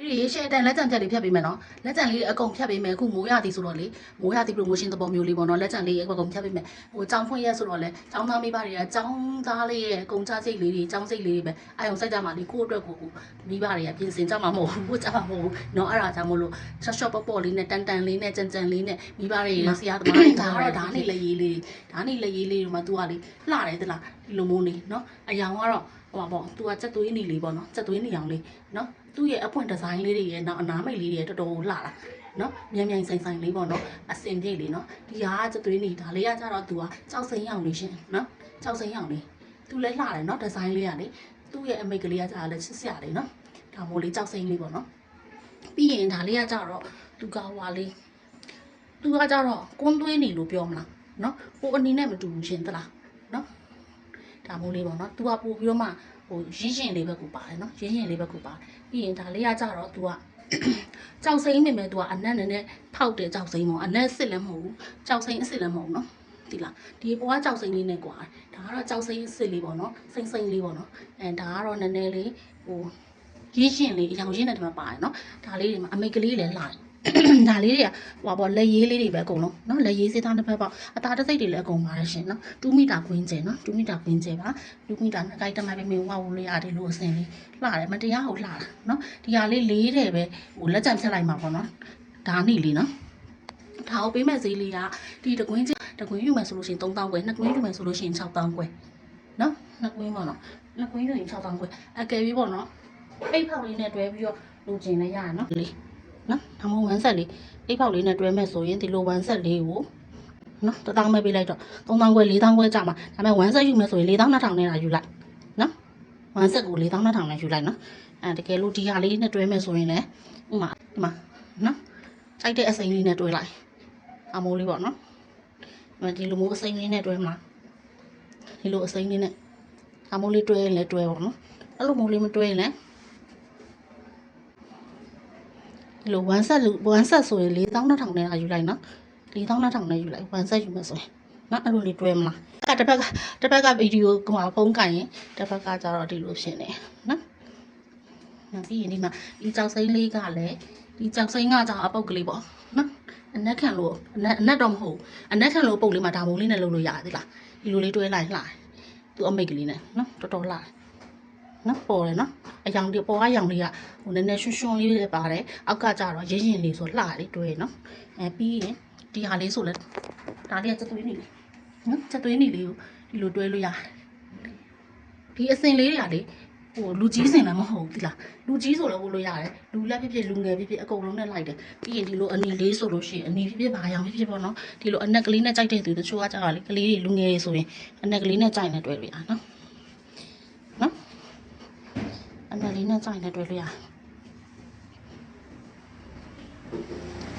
တွေရှေ့အတန်လက်ကြံချက်လေးဖြတ်ပေးမယ်နော်လက်ကြံလေးအကုန်ဖြတ်ပေးမယ်အခုမိုးရသည်ဆိုတော့လေမိုးရသည် promotion သဘောမျိုးလေးပေါ့နော်လက်ကြံလေးအကုန်ဖြတ်ပေးမယ်ဟိုကြောင်ဖွင့်ရက်ဆိုတော့လေကြောင်သားမိဘတွေကကြောင်သားလေးရဲ့ကုန်ချစိတ်လေးတွေကြောင်စိတ်လေးတွေပဲအာယုံစိုက်ကြမှာလေကိုယ့်အတွက်ကိုမိဘတွေကပြင်ဆင်ကြမှာမဟုတ်ဘူးကြမှာမဟုတ်ဘူးနော်အဲ့ဒါကြောင့်မလို့ရှော့ရှော့ပေါ့ပေါ့လေးနဲ့တန်တန်လေးနဲ့ကြံကြံလေးနဲ့မိဘတွေဆရာသမားတွေဒါတော့ဓာနေလက်ရေးလေးတွေမှာ तू ကလေလှတယ်သလားဒီလိုမျိုးနေနော်အယောင်ကတော့ဟိုပါပေါ့ तू ကစက်သွေးနေလေးပေါ့နော်စက်သွေးနေအောင်လေးနော်သူ့ရဲ့အပွင့်ဒီဇိုင်းလေးတွေရဲ့နောက်အနားမိတ်လေးတွေတော်တော်လှတာနော်မြန်မြန်ဆိုင်ဆိုင်လေးပေါ့နော်အစင်ပြေလေးနော်ဒီဟာကစက်သွေးနေဒါလေးကကြတော့ तू ကကြောက်စိမ်းရောင်လေးရှင်နော်ကြောက်စိမ်းရောင်လေး तू လည်းလှတယ်နော်ဒီဇိုင်းလေးကလေသူ့ရဲ့အမိတ်ကလေးကကြလည်းချစ်စရာလေးနော်ဒါမို့လေးကြောက်စိမ်းလေးပေါ့နော်ပြီးရင်ဒါလေးကကြတော့ तू ကဟွာလေး तू ကကြတော့ကွန်းသွေးနေလို့ပြောမလားနော်ဟိုအနေနဲ့မတူဘူးရှင်သလားနော်ဒါမို့လေးပေါ့နော် तू ကပို့ပြီးတော့မှဟိုရင်းရှင်လေးဘက်ကိုပါတယ်နော်ရင်းရှင်လေးဘက်ကိုပါပြီးရင်ဒါလေးကကြတော့ तू ကကြောက်စိမ်းနေမယ် तू ကအနက်နဲ့ဖောက်တယ်ကြောက်စိမ်းပေါ့အနက်စစ်လည်းမဟုတ်ဘူးကြောက်စိမ်းအစစ်လည်းမဟုတ်နော်ဒီလားဒီပေါ်ကကြောက်စိမ်းလေးနဲ့ကွာဒါကတော့ကြောက်စိမ်းအစစ်လေးပေါ့နော်စိမ့်စိမ့်လေးပေါ့နော်ဒါကတော့နည်းနည်းလေးဟိုရင်းရှင်လေးအရောင်ရင်းနဲ့ဒီမှာပါတယ်နော်ဒါလေးတွေမှာအမိတ်ကလေးလည်းလာဒါလေးတွေကဟိုပေါ့လက်ရေးလေးတွေပဲအကုန်လုံးเนาะလက်ရေးစေးသားတစ်ဖက်ပေါ့အသားတစ်စိတ်တွေလည်းအကုန်ပါတယ်ရှင်เนาะ2မီတာခွင်းကျယ်เนาะ2မီတာခွင်းကျယ်ပါ2မီတာနှစ်ကိုက်တမိုင်ပဲမြင်ဝဝလေးရတယ်လို့အစင်လေးလှတယ်မတရားဟုတ်လှတာเนาะဒီဟာလေးလေးတယ်ပဲဟိုလက်ကြံဖြတ်လိုက်မှာပေါ့เนาะဒါနေလေးเนาะဒါကိုပေးမဲ့ဈေးလေးကဒီတကွင်းယူမယ်ဆိုလို့ရှိရင်3000ခွဲနှစ်ကွင်းယူမယ်ဆိုလို့ရှိရင်6000ခွဲเนาะနှစ်ကွင်းပေါ့เนาะနှစ်ကွင်းယူရင်6000ခွဲအကယ်ပြီးပေါ့เนาะပိတ်ဖောက်လေးနဲ့တွဲပြီးတော့လူကျင်လည်းရတယ်เนาะလေးနော်ဒါမှမဟုတ်ဝမ်းဆက်လေးအိတ်ဖောက်လေးနဲ့တွဲမဲ့ဆိုရင်ဒီလိုဝမ်းဆက်လေးကိုနော်1000ပဲပေးလိုက်တော့3000ခွဲ4000ခွဲကြာမှာဒါပေမဲ့ဝမ်းဆက်ယူမယ်ဆိုရင်4200နဲ့လာယူလိုက်နော်ဝမ်းဆက်ကို4200နဲ့ယူလိုက်နော်တကယ်လို့ဒီဟာလေးနဲ့တွဲမဲ့ဆိုရင်လည်းဥမာဒီမှာနော်ကြိုက်တဲ့အစိမ်းလေးနဲ့တွဲလိုက်အမိုးလေးပေါ့နော်ဒီလိုမျိုးအစိမ်းလေးနဲ့တွဲမှာဒီလိုအစိမ်းလေးနဲ့အမိုးလေးတွဲရင်လည်းတွဲပေါ့နော်အဲ့လိုမျိုးလေးမတွဲရင်လည်းဒီလို1ဆက်ဆိုရင်4200နဲ့ယူလိုက်နော်4200နဲ့ယူလိုက်1ဆက်ယူမယ်ဆိုရင်နော်အဲ့လိုလေးတွဲမလားတစ်ဖက်ကဗီဒီယိုကဖုန်းကင်ရင်တစ်ဖက်ကကျတော့ဒီလိုဖြစ်နေနော်ပြီးရင်ဒီမှာဒီကြောက်စိမ်းလေးကလည်းဒီကြောက်စိမ်းကကျတော့အပုတ်ကလေးပေါ့နော်အနက်ခံလို့အနက်တော့မဟုတ်အနက်ခံလို့ပုတ်လေးမှာဒါမိုးလေးနဲ့လုပ်လို့ရတယ်လားဒီလိုလေးတွဲလိုက်လှသူအမိတ်ကလေးနဲ့နော်တော်တော်လှနော်ပေါ်တယ်နော်အယောင်ဒီပေါ်ကရောင်လေးကဟိုနည်းနည်းရွှွှွှွှလေးပဲပါတယ်အောက်ကကျတော့ရင်းရင်လေးဆိုလှလေးတွဲနော်ပြီးရင်ဒီဟာလေးဆိုလဲဒါလေးကစက်သွေးနေလေးနော်စက်သွေးနေလေးကိုဒီလိုတွဲလို့ရဒီအစင်လေးတွေကလေဟိုလူကြီးစင်လည်းမဟုတ်ဘူးဒီလားလူကြီးဆိုလည်းဝတ်လို့ရတယ်လူလက်ဖြစ်ဖြစ်လူငယ်ဖြစ်ဖြစ်အကုန်လုံးနဲ့လိုက်တယ်ပြီးရင်ဒီလိုအနီလေးဆိုလို့ရှိရင်အနီဖြစ်ဖြစ်ဘာရောင်ဖြစ်ဖြစ်ပေါ့နော်ဒီလိုအနက်ကလေးနဲ့ကြိုက်တဲ့သူတချို့ကကျတော့လေကလေးတွေလူငယ်တွေဆိုရင်အနက်ကလေးနဲ့ကြိုက်နေတွဲလို့ရနော်အနက်လေးနဲ့ကြိုင်နဲ့တွဲလို့ရ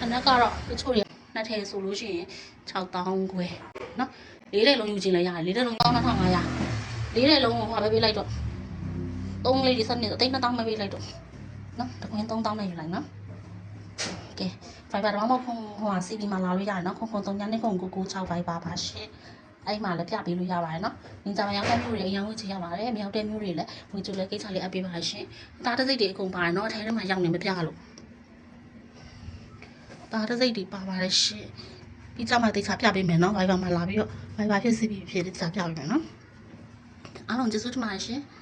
အနက်ကတော့တချို့တွေနှစ်ထည်ဆိုလို့ရှိရင်6000ခွဲနော်လေးတဲ့လုံးယူခြင်းလည်းရတယ်လေးတဲ့လုံး12500လေးတဲ့လုံးကိုဟောပဲပေးလိုက်တော့3လေးဒီစနစ်3000ပဲပေးလိုက်တော့နော်တခွင်း3000နဲ့ယူလိုက်နော်ကဲ Viber တော့မဟုတ်ဟိုဟာ CB မှာလာလို့ရတယ်နော်ခုံ3ညနေခုံ996 Viber ပါရှင်အဲ့မှာလည်းပြပေးလို့ရပါတယ်နော်။နေကြမှာရောက်တဲ့မျိုးတွေအရင်ဝေးချင်ရပါတယ်။မရောက်တဲ့မျိုးတွေလည်းဝေးချင်လည်းကိစ္စလေးအပ်ပေးပါရှင်။သားတစိတ်တွေအကုန်ပါတယ်နော်။အထဲထဲမှာရောက်နေမပြလို့။သားတစိတ်တွေပါပါတယ်ရှင်။ပြီးကြမှာတိကျပြပေးမယ်နော်။ Viber မှာလာပြီးတော့ Viber ဖြစ်စီပြီးဖြစ်တိကျပြပေးမယ်နော်။အားလုံးကျေးဇူးတင်ပါတယ်ရှင်။